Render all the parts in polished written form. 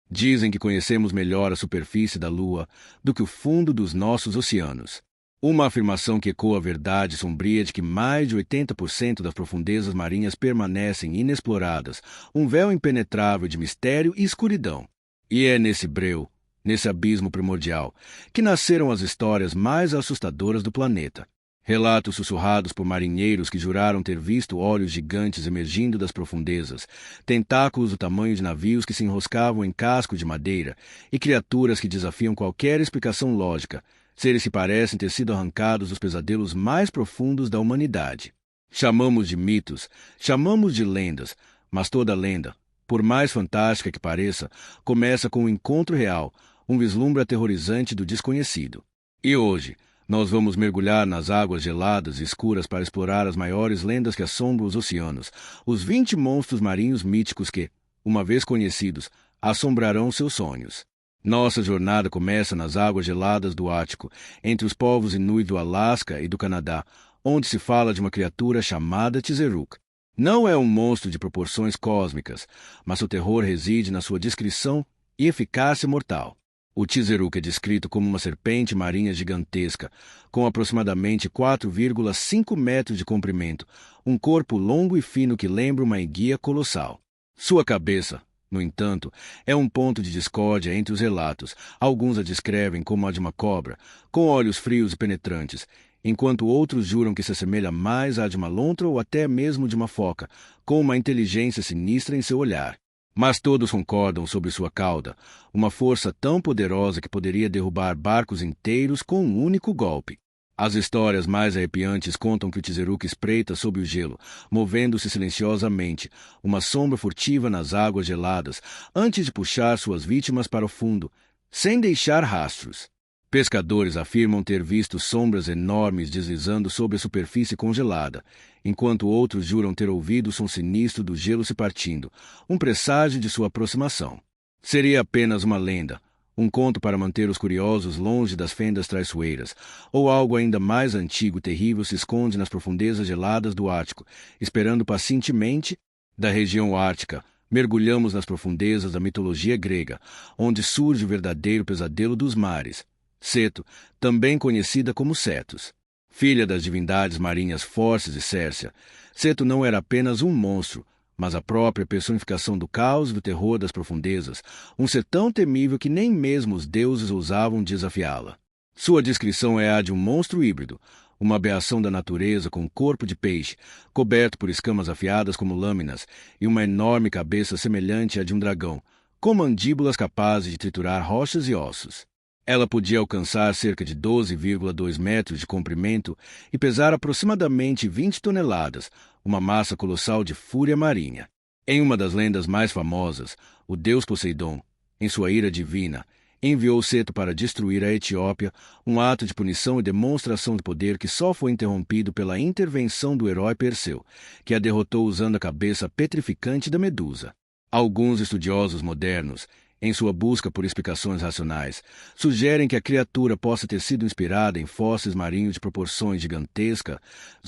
Dizem que conhecemos melhor a superfície da Lua do que o fundo dos nossos oceanos. Uma afirmação que ecoa a verdade sombria de que mais de 80% das profundezas marinhas permanecem inexploradas, um véu impenetrável de mistério e escuridão. E é nesse breu, nesse abismo primordial, que nasceram as histórias mais assustadoras do planeta. Relatos sussurrados por marinheiros que juraram ter visto olhos gigantes emergindo das profundezas, tentáculos do tamanho de navios que se enroscavam em casco de madeira e criaturas que desafiam qualquer explicação lógica, seres que parecem ter sido arrancados dos pesadelos mais profundos da humanidade. Chamamos de mitos, chamamos de lendas, mas toda lenda, por mais fantástica que pareça, começa com um encontro real, um vislumbre aterrorizante do desconhecido. E hoje, nós vamos mergulhar nas águas geladas e escuras para explorar as maiores lendas que assombram os oceanos, os 20 monstros marinhos míticos que, uma vez conhecidos, assombrarão seus sonhos. Nossa jornada começa nas águas geladas do Ártico, entre os povos Inuit do Alasca e do Canadá, onde se fala de uma criatura chamada Tzeruk. Não é um monstro de proporções cósmicas, mas seu terror reside na sua descrição e eficácia mortal. O Tzeruk é descrito como uma serpente marinha gigantesca, com aproximadamente 4,5 metros de comprimento, um corpo longo e fino que lembra uma enguia colossal. Sua cabeça, no entanto, é um ponto de discórdia entre os relatos. Alguns a descrevem como a de uma cobra, com olhos frios e penetrantes, enquanto outros juram que se assemelha mais à de uma lontra ou até mesmo de uma foca, com uma inteligência sinistra em seu olhar. Mas todos concordam sobre sua cauda, uma força tão poderosa que poderia derrubar barcos inteiros com um único golpe. As histórias mais arrepiantes contam que o Tzeruk espreita sob o gelo, movendo-se silenciosamente, uma sombra furtiva nas águas geladas, antes de puxar suas vítimas para o fundo, sem deixar rastros. Pescadores afirmam ter visto sombras enormes deslizando sobre a superfície congelada, enquanto outros juram ter ouvido o som sinistro do gelo se partindo, um presságio de sua aproximação. Seria apenas uma lenda, um conto para manter os curiosos longe das fendas traiçoeiras, ou algo ainda mais antigo e terrível se esconde nas profundezas geladas do Ártico, esperando pacientemente. Da região ártica, mergulhamos nas profundezas da mitologia grega, onde surge o verdadeiro pesadelo dos mares. Ceto, também conhecida como Cetus. Filha das divindades marinhas Forces e Cércia, Ceto não era apenas um monstro, mas a própria personificação do caos e do terror das profundezas, um ser tão temível que nem mesmo os deuses ousavam desafiá-la. Sua descrição é a de um monstro híbrido, uma aberração da natureza com corpo de peixe, coberto por escamas afiadas como lâminas, e uma enorme cabeça semelhante à de um dragão, com mandíbulas capazes de triturar rochas e ossos. Ela podia alcançar cerca de 12,2 metros de comprimento e pesar aproximadamente 20 toneladas, uma massa colossal de fúria marinha. Em uma das lendas mais famosas, o deus Poseidon, em sua ira divina, enviou Ceto para destruir a Etiópia, um ato de punição e demonstração de poder que só foi interrompido pela intervenção do herói Perseu, que a derrotou usando a cabeça petrificante da Medusa. Alguns estudiosos modernos, em sua busca por explicações racionais, sugerem que a criatura possa ter sido inspirada em fósseis marinhos de proporções gigantescas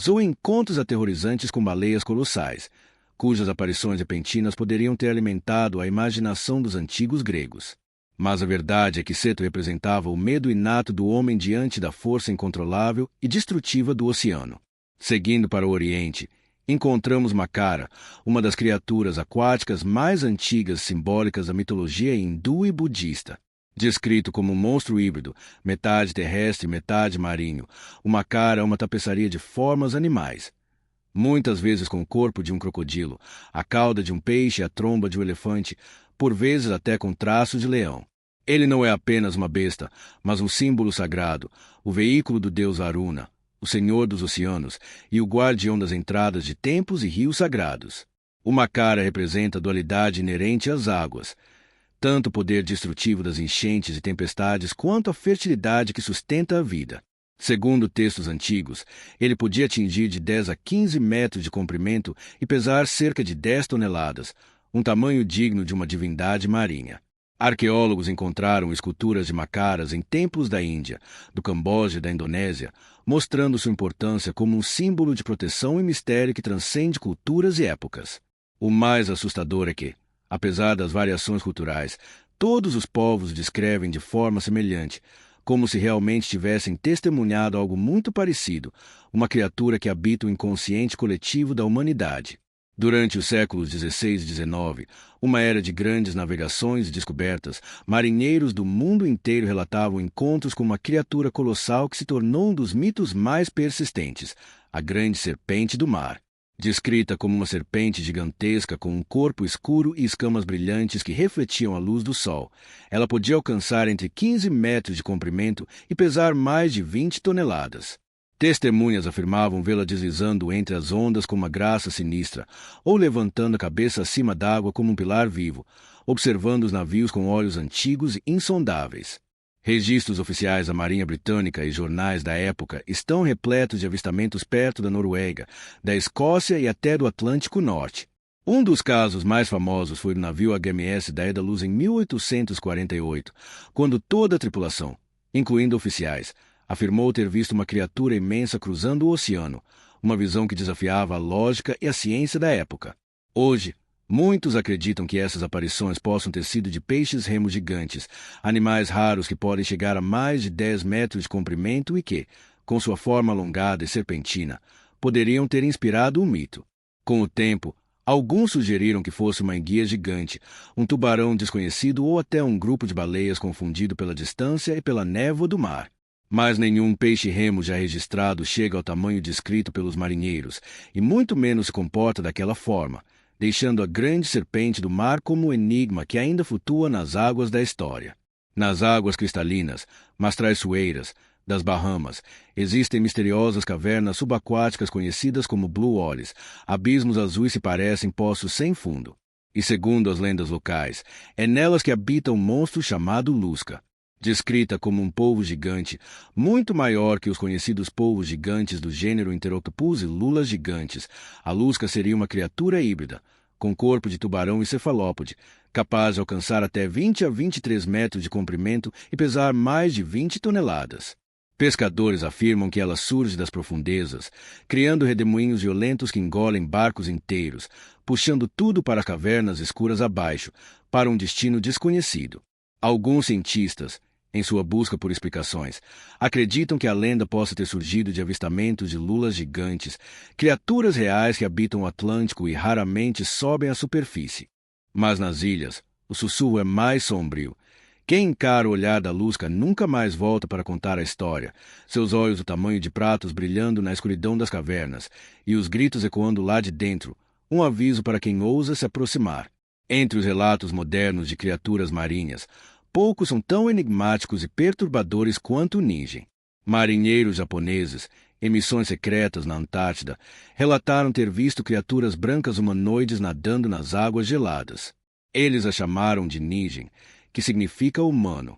ou em contos aterrorizantes com baleias colossais, cujas aparições repentinas poderiam ter alimentado a imaginação dos antigos gregos. Mas a verdade é que Ceto representava o medo inato do homem diante da força incontrolável e destrutiva do oceano. Seguindo para o Oriente, encontramos Makara, uma das criaturas aquáticas mais antigas e simbólicas da mitologia hindu e budista. Descrito como um monstro híbrido, metade terrestre e metade marinho, o Makara é uma tapeçaria de formas animais. Muitas vezes com o corpo de um crocodilo, a cauda de um peixe e a tromba de um elefante, por vezes até com traços de leão. Ele não é apenas uma besta, mas um símbolo sagrado, o veículo do deus Varuna, o senhor dos oceanos e o guardião das entradas de templos e rios sagrados. O Makara representa a dualidade inerente às águas, tanto o poder destrutivo das enchentes e tempestades quanto a fertilidade que sustenta a vida. Segundo textos antigos, ele podia atingir de 10 a 15 metros de comprimento e pesar cerca de 10 toneladas, um tamanho digno de uma divindade marinha. Arqueólogos encontraram esculturas de Makaras em templos da Índia, do Camboja e da Indonésia, mostrando sua importância como um símbolo de proteção e mistério que transcende culturas e épocas. O mais assustador é que, apesar das variações culturais, Todos os povos descrevem de forma semelhante, como se realmente tivessem testemunhado algo muito parecido, uma criatura que habita o inconsciente coletivo da humanidade. Durante os séculos XVI e XIX, uma era de grandes navegações e descobertas, marinheiros do mundo inteiro relatavam encontros com uma criatura colossal que se tornou um dos mitos mais persistentes, a grande serpente do mar. Descrita como uma serpente gigantesca com um corpo escuro e escamas brilhantes que refletiam a luz do sol, ela podia alcançar entre 15 metros de comprimento e pesar mais de 20 toneladas. Testemunhas afirmavam vê-la deslizando entre as ondas com uma graça sinistra, ou levantando a cabeça acima d'água como um pilar vivo, observando os navios com olhos antigos e insondáveis. Registros oficiais da Marinha Britânica e jornais da época estão repletos de avistamentos perto da Noruega, da Escócia e até do Atlântico Norte. Um dos casos mais famosos foi o navio HMS Daedalus em 1848, quando toda a tripulação, incluindo oficiais, afirmou ter visto uma criatura imensa cruzando o oceano, uma visão que desafiava a lógica e a ciência da época. Hoje, muitos acreditam que essas aparições possam ter sido de peixes-remo gigantes, animais raros que podem chegar a mais de 10 metros de comprimento e que, com sua forma alongada e serpentina, poderiam ter inspirado o mito. Com o tempo, alguns sugeriram que fosse uma enguia gigante, um tubarão desconhecido ou até um grupo de baleias confundido pela distância e pela névoa do mar. Mas nenhum peixe-remo já registrado chega ao tamanho descrito pelos marinheiros, e muito menos se comporta daquela forma, deixando a grande serpente do mar como um enigma que ainda flutua nas águas da história. Nas águas cristalinas, mas traiçoeiras, das Bahamas, existem misteriosas cavernas subaquáticas conhecidas como Blue Walls, abismos azuis que parecem poços sem fundo. E segundo as lendas locais, é nelas que habita um monstro chamado Lusca. Descrita como um polvo gigante, muito maior que os conhecidos polvos gigantes do gênero Pteropus e lulas gigantes, a Lusca seria uma criatura híbrida, com corpo de tubarão e cefalópode, capaz de alcançar até 20 a 23 metros de comprimento e pesar mais de 20 toneladas. Pescadores afirmam que ela surge das profundezas, criando redemoinhos violentos que engolem barcos inteiros, puxando tudo para cavernas escuras abaixo, para um destino desconhecido. Alguns cientistas, em sua busca por explicações, acreditam que a lenda possa ter surgido de avistamentos de lulas gigantes, criaturas reais que habitam o Atlântico e raramente sobem à superfície. Mas nas ilhas, o sussurro é mais sombrio. Quem encara o olhar da Lusca nunca mais volta para contar a história, seus olhos do tamanho de pratos brilhando na escuridão das cavernas, e os gritos ecoando lá de dentro, um aviso para quem ousa se aproximar. Entre os relatos modernos de criaturas marinhas, poucos são tão enigmáticos e perturbadores quanto o Ningen. Marinheiros japoneses, em missões secretas na Antártida, relataram ter visto criaturas brancas humanoides nadando nas águas geladas. Eles a chamaram de Ningen, que significa humano.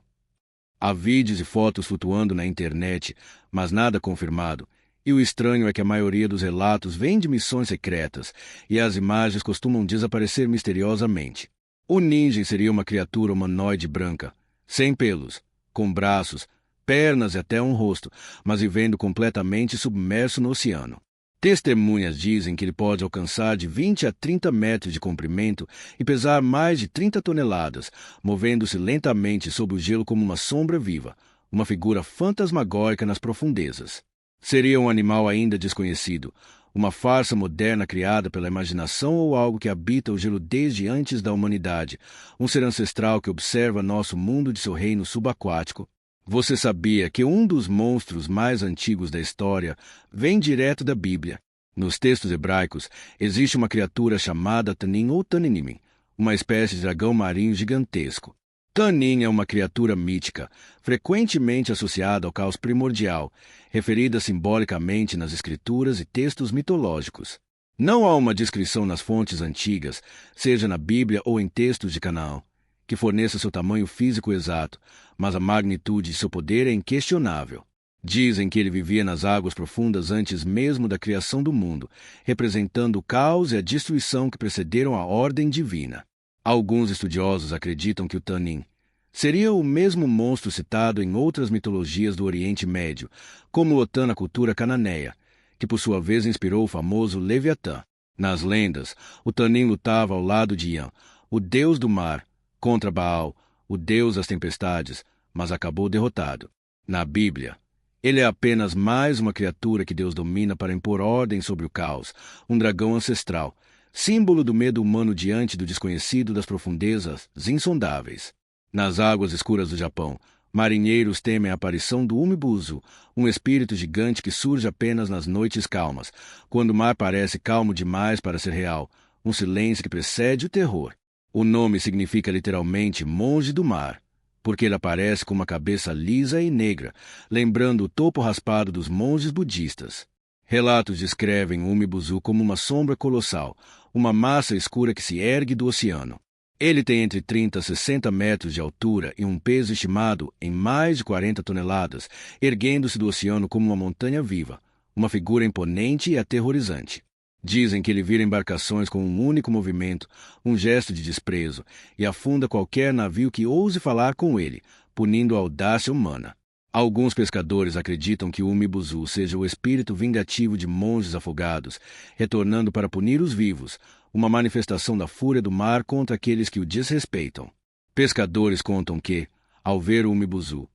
Há vídeos e fotos flutuando na internet, mas nada confirmado, e o estranho é que a maioria dos relatos vem de missões secretas, e as imagens costumam desaparecer misteriosamente. O Ningen seria uma criatura humanoide branca, sem pelos, com braços, pernas e até um rosto, mas vivendo completamente submerso no oceano. Testemunhas dizem que ele pode alcançar de 20 a 30 metros de comprimento e pesar mais de 30 toneladas, movendo-se lentamente sob o gelo como uma sombra viva, uma figura fantasmagórica nas profundezas. Seria um animal ainda desconhecido, uma farsa moderna criada pela imaginação ou algo que habita o gelo desde antes da humanidade, um ser ancestral que observa nosso mundo de seu reino subaquático? Você sabia que um dos monstros mais antigos da história vem direto da Bíblia? Nos textos hebraicos, existe uma criatura chamada Tanin ou Taninim, uma espécie de dragão marinho gigantesco. Tanin é uma criatura mítica, frequentemente associada ao caos primordial, referida simbolicamente nas escrituras e textos mitológicos. Não há uma descrição nas fontes antigas, seja na Bíblia ou em textos de Canaã, que forneça seu tamanho físico exato, mas a magnitude de seu poder é inquestionável. Dizem que ele vivia nas águas profundas antes mesmo da criação do mundo, representando o caos e a destruição que precederam a ordem divina. Alguns estudiosos acreditam que o Tanin seria o mesmo monstro citado em outras mitologias do Oriente Médio, como Lotan na cultura cananeia, que por sua vez inspirou o famoso Leviatã. Nas lendas, o Tanin lutava ao lado de Yan, o deus do mar, contra Baal, o deus das tempestades, mas acabou derrotado. Na Bíblia, ele é apenas mais uma criatura que Deus domina para impor ordem sobre o caos, um dragão ancestral, símbolo do medo humano diante do desconhecido das profundezas insondáveis. Nas águas escuras do Japão, marinheiros temem a aparição do Umibuzu, um espírito gigante que surge apenas nas noites calmas, quando o mar parece calmo demais para ser real, um silêncio que precede o terror. O nome significa literalmente monge do mar, porque ele aparece com uma cabeça lisa e negra, lembrando o topo raspado dos monges budistas. Relatos descrevem o Umibuzu como uma sombra colossal, uma massa escura que se ergue do oceano. Ele tem entre 30 a 60 metros de altura e um peso estimado em mais de 40 toneladas, erguendo-se do oceano como uma montanha viva, uma figura imponente e aterrorizante. Dizem que ele vira embarcações com um único movimento, um gesto de desprezo, e afunda qualquer navio que ouse falar com ele, punindo a audácia humana. Alguns pescadores acreditam que o Umibuzu seja o espírito vingativo de monges afogados, retornando para punir os vivos, uma manifestação da fúria do mar contra aqueles que o desrespeitam. Pescadores contam que, ao ver o Umibuzu,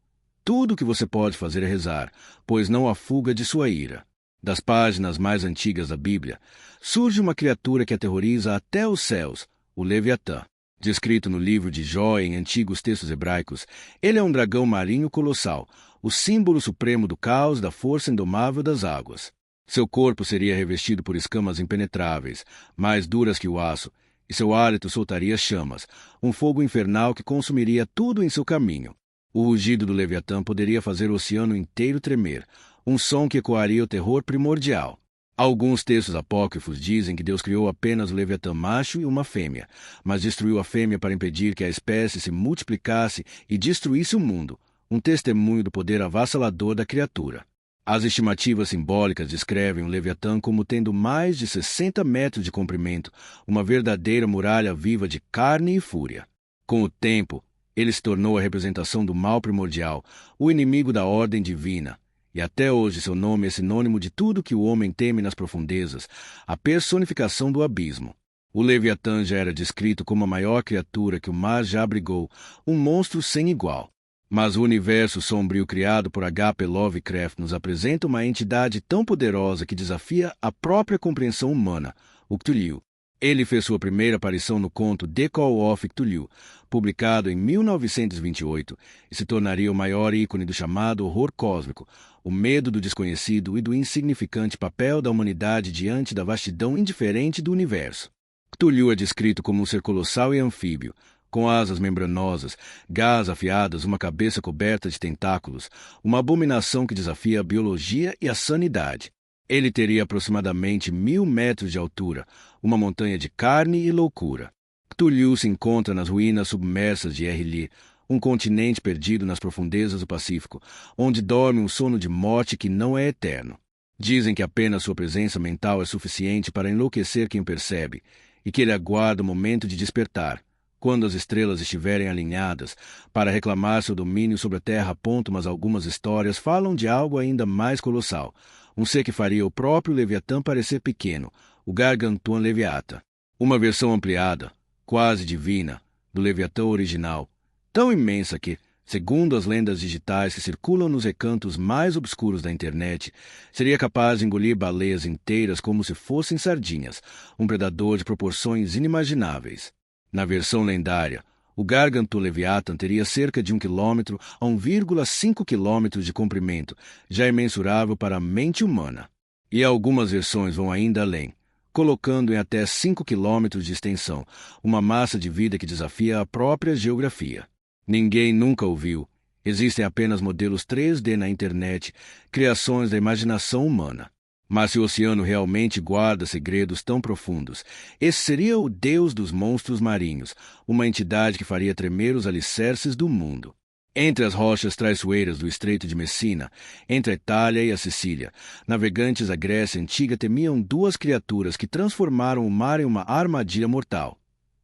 tudo o que você pode fazer é rezar, pois não há fuga de sua ira. Das páginas mais antigas da Bíblia, surge uma criatura que aterroriza até os céus, o Leviatã. Descrito no livro de Jó em antigos textos hebraicos, ele é um dragão marinho colossal, o símbolo supremo do caos, da força indomável das águas. Seu corpo seria revestido por escamas impenetráveis, mais duras que o aço, e seu hálito soltaria chamas, um fogo infernal que consumiria tudo em seu caminho. O rugido do Leviatã poderia fazer o oceano inteiro tremer, um som que ecoaria o terror primordial. Alguns textos apócrifos dizem que Deus criou apenas o Leviatã macho e uma fêmea, mas destruiu a fêmea para impedir que a espécie se multiplicasse e destruísse o mundo, um testemunho do poder avassalador da criatura. As estimativas simbólicas descrevem o Leviatã como tendo mais de 60 metros de comprimento, uma verdadeira muralha viva de carne e fúria. Com o tempo, ele se tornou a representação do mal primordial, o inimigo da ordem divina, e até hoje seu nome é sinônimo de tudo que o homem teme nas profundezas, a personificação do abismo. O Leviatã já era descrito como a maior criatura que o mar já abrigou, um monstro sem igual. Mas o universo sombrio criado por H.P. Lovecraft nos apresenta uma entidade tão poderosa que desafia a própria compreensão humana, o Cthulhu. Ele fez sua primeira aparição no conto The Call of Cthulhu, publicado em 1928, e se tornaria o maior ícone do chamado horror cósmico, o medo do desconhecido e do insignificante papel da humanidade diante da vastidão indiferente do universo. Cthulhu é descrito como um ser colossal e anfíbio, com asas membranosas, garras afiadas, uma cabeça coberta de tentáculos, uma abominação que desafia a biologia e a sanidade. Ele teria aproximadamente 1000 metros de altura, uma montanha de carne e loucura. Cthulhu se encontra nas ruínas submersas de Errili, um continente perdido nas profundezas do Pacífico, onde dorme um sono de morte que não é eterno. Dizem que apenas sua presença mental é suficiente para enlouquecer quem o percebe, e que ele aguarda o momento de despertar, quando as estrelas estiverem alinhadas, para reclamar seu domínio sobre a Terra. Mas algumas histórias falam de algo ainda mais colossal, um ser que faria o próprio Leviatã parecer pequeno, o Gargantuan Leviatha. Uma versão ampliada, quase divina, do Leviatã original, tão imensa que, segundo as lendas digitais que circulam nos recantos mais obscuros da internet, seria capaz de engolir baleias inteiras como se fossem sardinhas, um predador de proporções inimagináveis. Na versão lendária, o Gargantuan Leviathan teria cerca de 1 km a 1,5 km de comprimento, já imensurável para a mente humana. E algumas versões vão ainda além, colocando em até 5 km de extensão, uma massa de vida que desafia a própria geografia. Ninguém nunca o viu. Existem apenas modelos 3D na internet, criações da imaginação humana. Mas se o oceano realmente guarda segredos tão profundos, esse seria o deus dos monstros marinhos, uma entidade que faria tremer os alicerces do mundo. Entre as rochas traiçoeiras do Estreito de Messina, entre a Itália e a Sicília, navegantes da Grécia antiga temiam duas criaturas que transformaram o mar em uma armadilha mortal: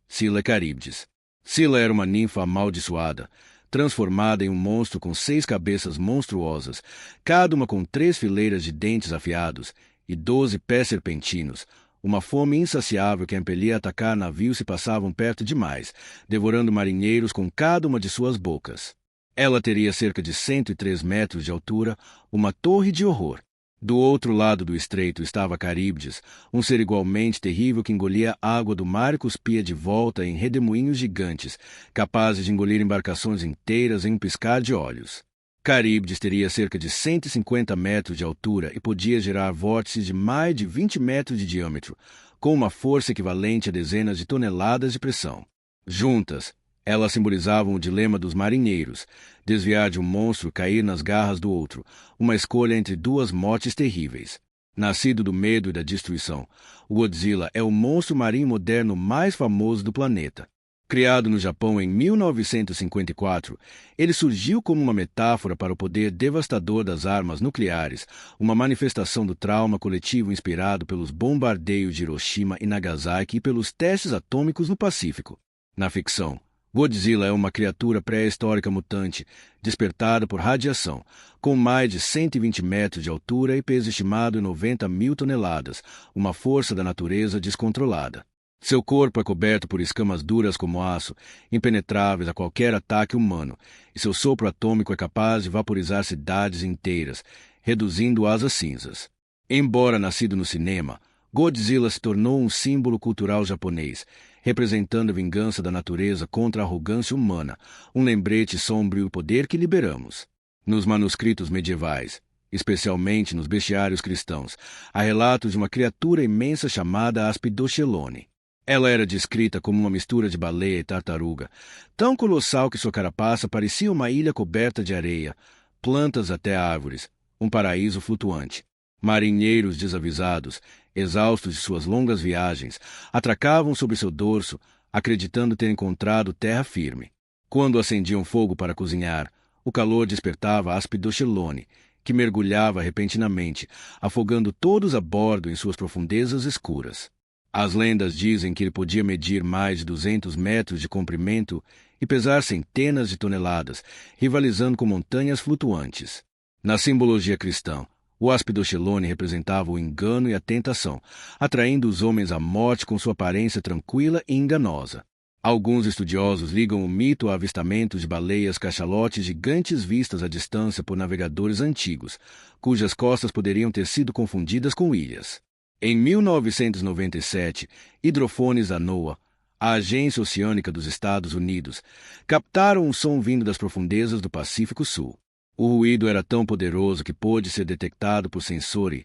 Scylla e Caríbdes. Scylla era uma ninfa amaldiçoada, transformada em um monstro com 6 cabeças monstruosas, cada uma com 3 fileiras de dentes afiados, e 12 pés serpentinos, Uma fome insaciável que a impelia a atacar navios se passavam perto demais, devorando marinheiros com cada uma de suas bocas. Ela teria cerca de 103 metros de altura, uma torre de horror. Do outro lado do estreito estava Caríbdes, um ser igualmente terrível que engolia a água do mar e cuspia de volta em redemoinhos gigantes, capazes de engolir embarcações inteiras em um piscar de olhos. Caríbdes teria cerca de 150 metros de altura e podia gerar vórtices de mais de 20 metros de diâmetro, com uma força equivalente a dezenas de toneladas de pressão. Juntas, elas simbolizavam o dilema dos marinheiros, desviar de um monstro e cair nas garras do outro, uma escolha entre duas mortes terríveis. Nascido do medo e da destruição, o Godzilla é o monstro marinho moderno mais famoso do planeta. Criado no Japão em 1954, ele surgiu como uma metáfora para o poder devastador das armas nucleares, uma manifestação do trauma coletivo inspirado pelos bombardeios de Hiroshima e Nagasaki e pelos testes atômicos no Pacífico. Na ficção, Godzilla é uma criatura pré-histórica mutante, despertada por radiação, com mais de 120 metros de altura e peso estimado em 90 mil toneladas, uma força da natureza descontrolada. Seu corpo é coberto por escamas duras como aço, impenetráveis a qualquer ataque humano, e seu sopro atômico é capaz de vaporizar cidades inteiras, reduzindo-as a cinzas. Embora nascido no cinema, Godzilla se tornou um símbolo cultural japonês, representando a vingança da natureza contra a arrogância humana, um lembrete sombrio do poder que liberamos. Nos manuscritos medievais, especialmente nos bestiários cristãos, há relatos de uma criatura imensa chamada Aspidoscelone. Ela era descrita como uma mistura de baleia e tartaruga, tão colossal que sua carapaça parecia uma ilha coberta de areia, plantas até árvores, um paraíso flutuante. Marinheiros desavisados, exaustos de suas longas viagens, atracavam sobre seu dorso, acreditando ter encontrado terra firme. Quando acendiam fogo para cozinhar, o calor despertava Aspidoscelone, que mergulhava repentinamente, afogando todos a bordo em suas profundezas escuras. As lendas dizem que ele podia medir mais de 200 metros de comprimento e pesar centenas de toneladas, rivalizando com montanhas flutuantes. Na simbologia cristã, o Aspidoscelone representava o engano e a tentação, atraindo os homens à morte com sua aparência tranquila e enganosa. Alguns estudiosos ligam o mito a avistamentos de baleias cachalotes gigantes vistas à distância por navegadores antigos, cujas costas poderiam ter sido confundidas com ilhas. Em 1997, hidrofones da NOAA, a Agência Oceânica dos Estados Unidos, captaram um som vindo das profundezas do Pacífico Sul. O ruído era tão poderoso que pôde ser detectado por sensores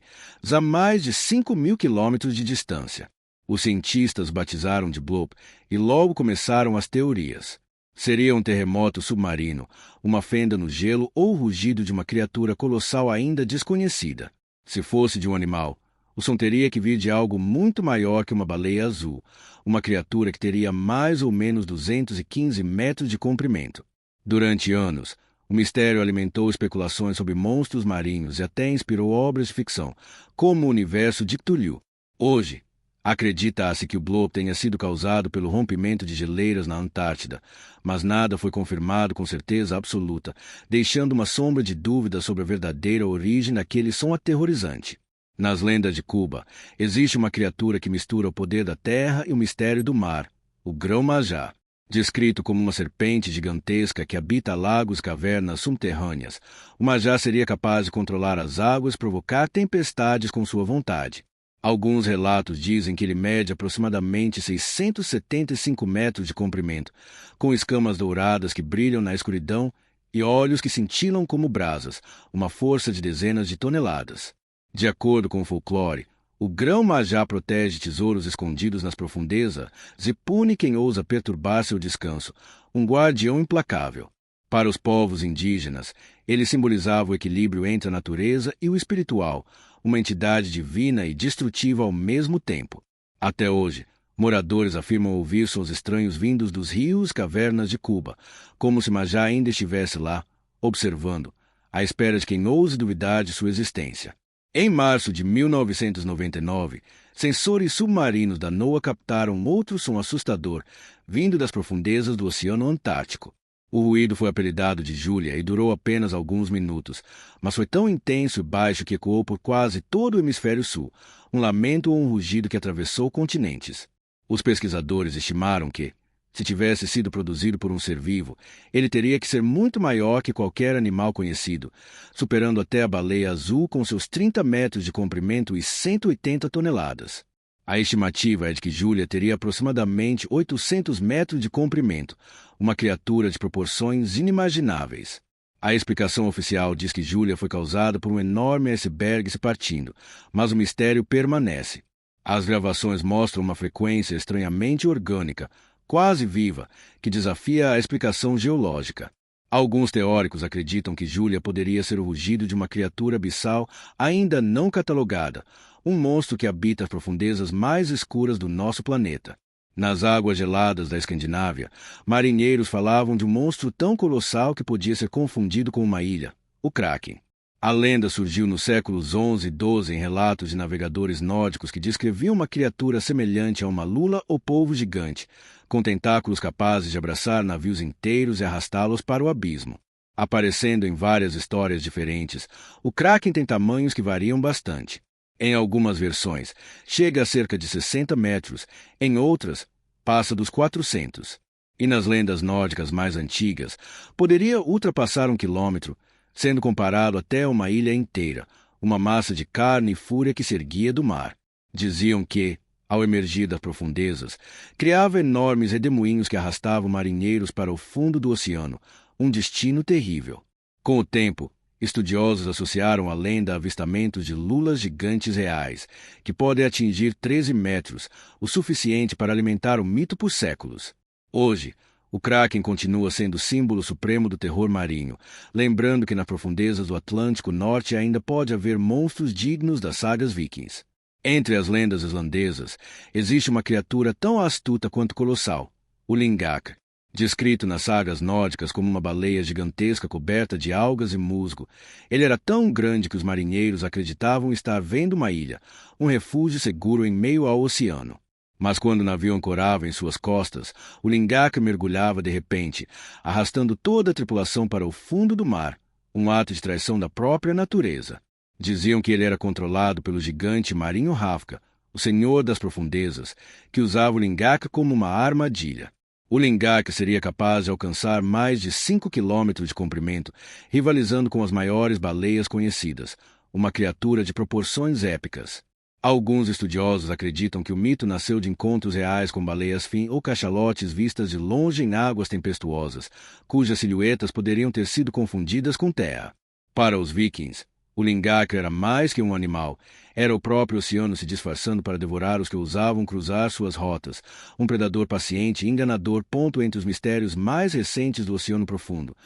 a mais de 5.000 quilômetros de distância. Os cientistas batizaram de bloop e logo começaram as teorias. Seria um terremoto submarino, uma fenda no gelo ou o rugido de uma criatura colossal ainda desconhecida. Se fosse de um animal, o som teria que vir de algo muito maior que uma baleia azul, uma criatura que teria mais ou menos 215 metros de comprimento. Durante anos, o mistério alimentou especulações sobre monstros marinhos e até inspirou obras de ficção, como o universo de Cthulhu. Hoje, acredita-se que o bloop tenha sido causado pelo rompimento de geleiras na Antártida, mas nada foi confirmado com certeza absoluta, deixando uma sombra de dúvida sobre a verdadeira origem daquele som aterrorizante. Nas lendas de Cuba, existe uma criatura que mistura o poder da terra e o mistério do mar, o grão-majá. Descrito como uma serpente gigantesca que habita lagos e cavernas subterrâneas, o majá seria capaz de controlar as águas e provocar tempestades com sua vontade. Alguns relatos dizem que ele mede aproximadamente 675 metros de comprimento, com escamas douradas que brilham na escuridão e olhos que cintilam como brasas, uma força de dezenas de toneladas. De acordo com o folclore, o grão-majá protege tesouros escondidos nas profundezas e pune quem ousa perturbar seu descanso, um guardião implacável. Para os povos indígenas, ele simbolizava o equilíbrio entre a natureza e o espiritual, uma entidade divina e destrutiva ao mesmo tempo. Até hoje, moradores afirmam ouvir sons estranhos vindos dos rios e cavernas de Cuba, como se Majá ainda estivesse lá, observando, à espera de quem ouse duvidar de sua existência. Em março de 1999, sensores submarinos da NOAA captaram outro som assustador, vindo das profundezas do Oceano Antártico. O ruído foi apelidado de Júlia e durou apenas alguns minutos, mas foi tão intenso e baixo que ecoou por quase todo o hemisfério sul, um lamento ou um rugido que atravessou continentes. Os pesquisadores estimaram que, se tivesse sido produzido por um ser vivo, ele teria que ser muito maior que qualquer animal conhecido, superando até a baleia azul com seus 30 metros de comprimento e 180 toneladas. A estimativa é de que Júlia teria aproximadamente 800 metros de comprimento, uma criatura de proporções inimagináveis. A explicação oficial diz que Júlia foi causada por um enorme iceberg se partindo, mas o mistério permanece. As gravações mostram uma frequência estranhamente orgânica, quase viva, que desafia a explicação geológica. Alguns teóricos acreditam que Júlia poderia ser o rugido de uma criatura abissal ainda não catalogada, um monstro que habita as profundezas mais escuras do nosso planeta. Nas águas geladas da Escandinávia, marinheiros falavam de um monstro tão colossal que podia ser confundido com uma ilha, o Kraken. A lenda surgiu nos séculos XI e XII em relatos de navegadores nórdicos que descreviam uma criatura semelhante a uma lula ou polvo gigante, com tentáculos capazes de abraçar navios inteiros e arrastá-los para o abismo. Aparecendo em várias histórias diferentes, o Kraken tem tamanhos que variam bastante. Em algumas versões, chega a cerca de 60 metros, em outras, passa dos 400. E nas lendas nórdicas mais antigas, poderia ultrapassar 1 quilômetro, sendo comparado até a uma ilha inteira, uma massa de carne e fúria que se erguia do mar. Diziam que, ao emergir das profundezas, criava enormes redemoinhos que arrastavam marinheiros para o fundo do oceano, um destino terrível. Com o tempo, estudiosos associaram a lenda a avistamentos de lulas gigantes reais, que podem atingir 13 metros, o suficiente para alimentar o mito por séculos. Hoje, o Kraken continua sendo o símbolo supremo do terror marinho, lembrando que nas profundezas do Atlântico Norte ainda pode haver monstros dignos das sagas vikings. Entre as lendas islandesas, existe uma criatura tão astuta quanto colossal, o Lingakr. Descrito nas sagas nórdicas como uma baleia gigantesca coberta de algas e musgo, ele era tão grande que os marinheiros acreditavam estar vendo uma ilha, um refúgio seguro em meio ao oceano. Mas quando o navio ancorava em suas costas, o Lingakr mergulhava de repente, arrastando toda a tripulação para o fundo do mar, um ato de traição da própria natureza. Diziam que ele era controlado pelo gigante Marinho Hrafka, o senhor das profundezas, que usava o Lingakr como uma armadilha. O Lingakr seria capaz de alcançar mais de 5 quilômetros de comprimento, rivalizando com as maiores baleias conhecidas, uma criatura de proporções épicas. Alguns estudiosos acreditam que o mito nasceu de encontros reais com baleias-fim ou cachalotes vistas de longe em águas tempestuosas, cujas silhuetas poderiam ter sido confundidas com terra. Para os vikings, o Lingakr era mais que um animal, era o próprio oceano se disfarçando para devorar os que ousavam cruzar suas rotas, um predador paciente e enganador. Entre os mistérios mais recentes do Oceano Profundo,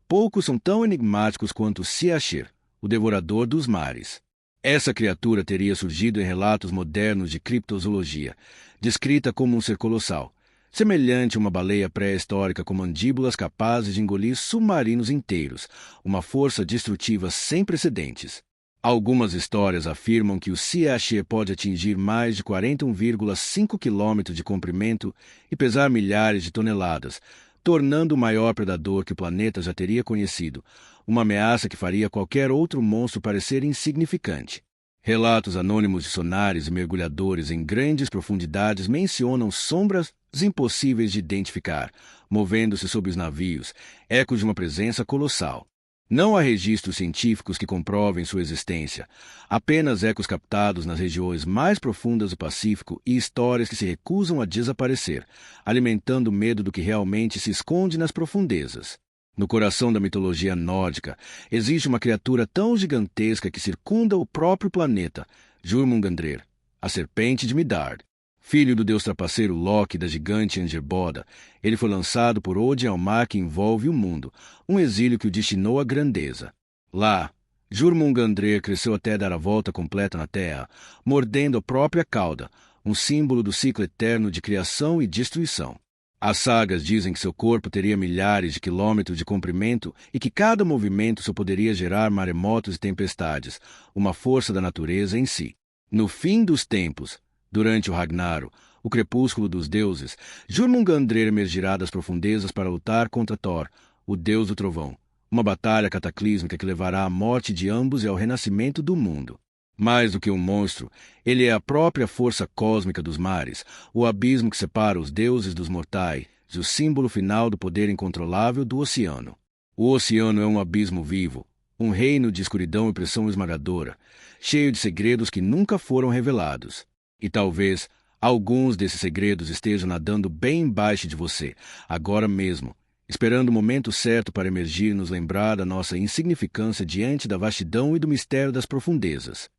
poucos são tão enigmáticos quanto Siashir, o devorador dos mares. Essa criatura teria surgido em relatos modernos de criptozoologia, descrita como um ser colossal, semelhante a uma baleia pré-histórica com mandíbulas capazes de engolir submarinos inteiros, uma força destrutiva sem precedentes. Algumas histórias afirmam que o Siashir pode atingir mais de 41,5 km de comprimento e pesar milhares de toneladas, tornando o maior predador que o planeta já teria conhecido, uma ameaça que faria qualquer outro monstro parecer insignificante. Relatos anônimos de sonares e mergulhadores em grandes profundidades mencionam sombras impossíveis de identificar, movendo-se sob os navios, ecos de uma presença colossal. Não há registros científicos que comprovem sua existência, apenas ecos captados nas regiões mais profundas do Pacífico e histórias que se recusam a desaparecer, alimentando o medo do que realmente se esconde nas profundezas. No coração da mitologia nórdica, existe uma criatura tão gigantesca que circunda o próprio planeta, Jormungandr, a serpente de Midgard. Filho do deus trapaceiro Loki e da gigante Angerboda, ele foi lançado por Odin ao mar que envolve o mundo, um exílio que o destinou à grandeza. Lá, Jormungandr cresceu até dar a volta completa na Terra, mordendo a própria cauda, um símbolo do ciclo eterno de criação e destruição. As sagas dizem que seu corpo teria milhares de quilômetros de comprimento e que cada movimento só poderia gerar maremotos e tempestades, uma força da natureza em si. No fim dos tempos, durante o Ragnarok, o crepúsculo dos deuses, Jormungandr emergirá das profundezas para lutar contra Thor, o deus do trovão. Uma batalha cataclísmica que levará à morte de ambos e ao renascimento do mundo. Mais do que um monstro, ele é a própria força cósmica dos mares, o abismo que separa os deuses dos mortais e o símbolo final do poder incontrolável do oceano. O oceano é um abismo vivo, um reino de escuridão e pressão esmagadora, cheio de segredos que nunca foram revelados. E talvez alguns desses segredos estejam nadando bem embaixo de você, agora mesmo, esperando o momento certo para emergir e nos lembrar da nossa insignificância diante da vastidão e do mistério das profundezas.